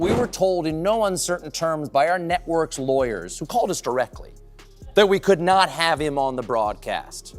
We were told in no uncertain terms by our network's lawyers, who called us directly, that we could not have him on the broadcast.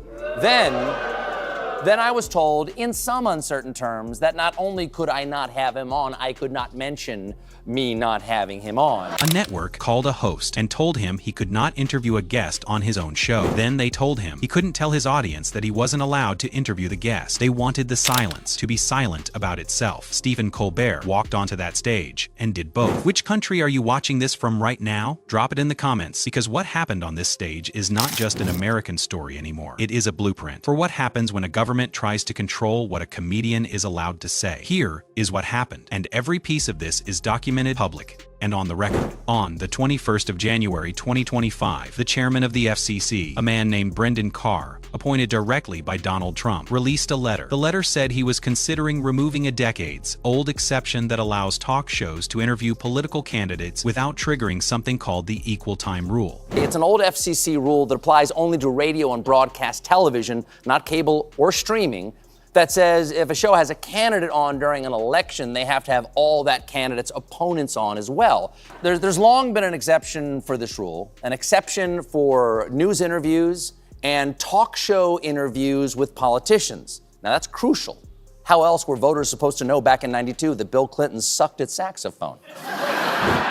Then I was told in some uncertain terms that not only could I not have him on, I could not mention me not having him on. A network called a host and told him he could not interview a guest on his own show. Then they told him he couldn't tell his audience that he wasn't allowed to interview the guest. They wanted the silence to be silent about itself. StephenColbert walked onto that stage and did both. Which country are you watching this from right now? Drop it in the comments, because what happened on this stage is not just an American story anymore. It is a blueprint for what happens when a government tries to control what a comedian is allowed to say. Here is what happened, and every piece of this is documented, public, and on the record. On the 21st of January 2025, the chairman of the FCC, a man named Brendan Carr, appointed directly by Donald Trump, released a letter. The letter said he was considering removing a decades-old exception that allows talk shows to interview political candidates without triggering something called the equal time rule. It's an old FCC rule that applies only to radio and broadcast television, not cable or streaming, that says if a show has a candidate on during an election, they have to have all that candidate's opponents on as well. There's long been an exception for this rule, an exception for news interviews and talk show interviews with politicians. Now that's crucial. How else were voters supposed to know back in '92 that Bill Clinton sucked at saxophone?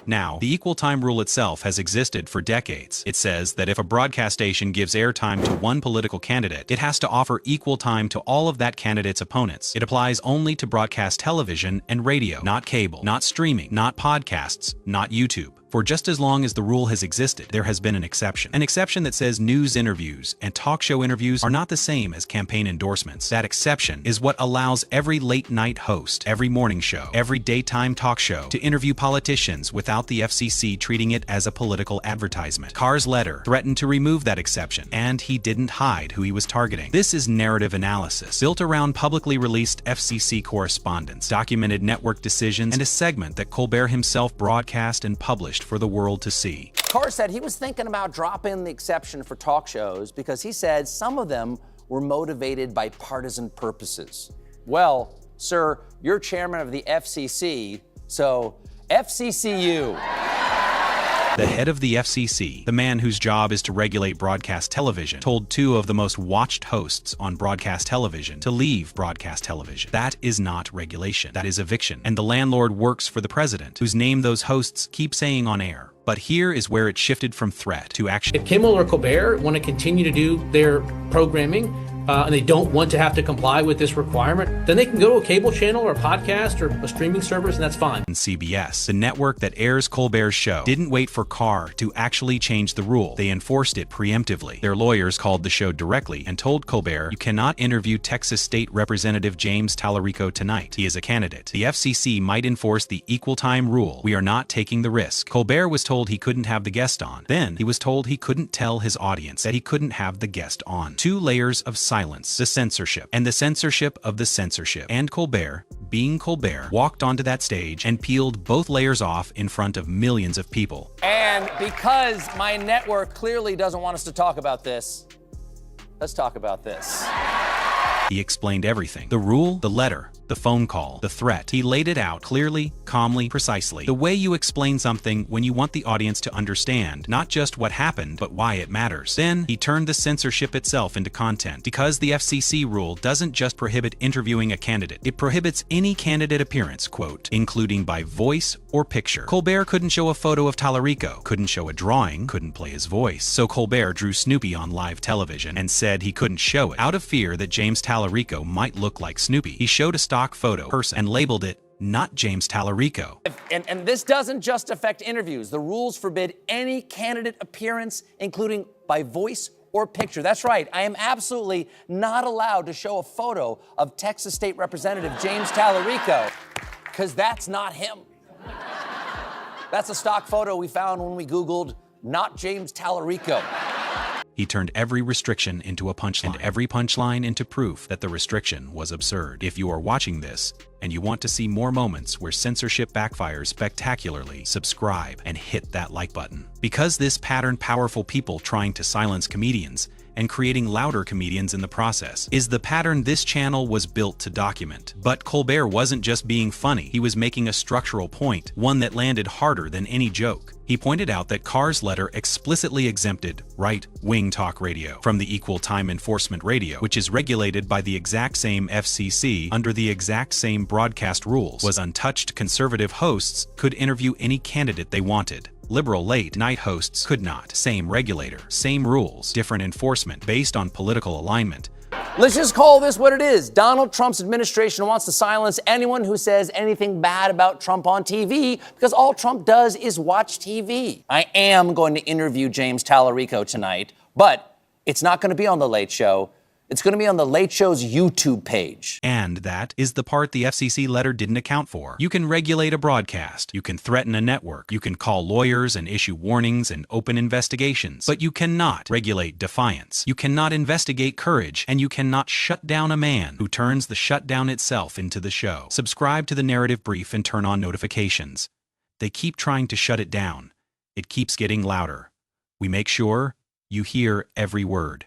Now, the equal time rule itself has existed for decades. It says that if a broadcast station gives airtime to one political candidate, it has to offer equal time to all of that candidate's opponents. It applies only to broadcast television and radio, not cable, not streaming, not podcasts, not YouTube. For just as long as the rule has existed, there has been an exception. An exception that says news interviews and talk show interviews are not the same as campaign endorsements. That exception is what allows every late-night host, every morning show, every daytime talk show to interview politicians without the FCC treating it as a political advertisement. Carr's letter threatened to remove that exception, and he didn't hide who he was targeting. This is narrative analysis, built around publicly released FCC correspondence, documented network decisions, and a segment that Colbert himself broadcast and published for the world to see. Carr said he was thinking about dropping the exception for talk shows because he said some of them were motivated by partisan purposes. Well, sir, you're chairman of the FCC, so FCCU. The head of the FCC, the man whose job is to regulate broadcast television, told two of the most watched hosts on broadcast television to leave broadcast television. That is not regulation. That is eviction. And the landlord works for the president, whose name those hosts keep saying on air. But here is where it shifted from threat to action. If Kimmel or Colbert want to continue to do their programming, and they don't want to have to comply with this requirement, then they can go to a cable channel or a podcast or a streaming service, and that's fine. CBS, the network that airs Colbert's show, didn't wait for Carr to actually change the rule. They enforced it preemptively. Their lawyers called the show directly and told Colbert, "You cannot interview Texas State Representative James Talarico tonight. He is a candidate. The FCC might enforce the equal time rule. We are not taking the risk." Colbert was told he couldn't have the guest on. Then he was told he couldn't tell his audience that he couldn't have the guest on. Two layers of silence. The censorship, and the censorship of the censorship. And Colbert, being Colbert, walked onto that stage and peeled both layers off in front of millions of people. And because my network clearly doesn't want us to talk about this, let's talk about this. He explained everything. The rule, the letter, the phone call, the threat. He laid it out clearly, calmly, precisely. The way you explain something when you want the audience to understand not just what happened, but why it matters. Then he turned the censorship itself into content, because the FCC rule doesn't just prohibit interviewing a candidate. It prohibits any candidate appearance, quote, including by voice or picture. Colbert couldn't show a photo of Talarico, couldn't show a drawing, couldn't play his voice. So Colbert drew Snoopy on live television and said he couldn't show it. Out of fear that James Talarico might look like Snoopy, he showed a stock photo person and labeled it not James Talarico. And this doesn't just affect interviews. The rules forbid any candidate appearance, including by voice or picture. That's right, I am absolutely not allowed to show a photo of Texas State Representative James Talarico, because that's not him. That's a stock photo we found when we Googled not James Talarico. He turned every restriction into a punchline, and every punchline into proof that the restriction was absurd. If you are watching this, and you want to see more moments where censorship backfires spectacularly, subscribe and hit that like button. Because this pattern powerful people trying to silence comedians and creating louder comedians in the process, is the pattern this channel was built to document. But Colbert wasn't just being funny, he was making a structural point, one that landed harder than any joke. He pointed out that Carr's letter explicitly exempted right-wing talk radio from the equal time enforcement radio, which is regulated by the exact same FCC under the exact same broadcast rules. Was untouched. Conservative hosts could interview any candidate they wanted. Liberal late-night hosts could not. Same regulator, same rules, different enforcement based on political alignment. Let's just call this what it is. Donald Trump's administration wants to silence anyone who says anything bad about Trump on TV because all Trump does is watch TV. I am going to interview James Talarico tonight, but it's not going to be on The Late Show. It's going to be on The Late Show's YouTube page. And that is the part the FCC letter didn't account for. You can regulate a broadcast, you can threaten a network, you can call lawyers and issue warnings and open investigations, but you cannot regulate defiance. You cannot investigate courage, and you cannot shut down a man who turns the shutdown itself into the show. Subscribe to the Narrative Brief and turn on notifications. They keep trying to shut it down. It keeps getting louder. We make sure you hear every word.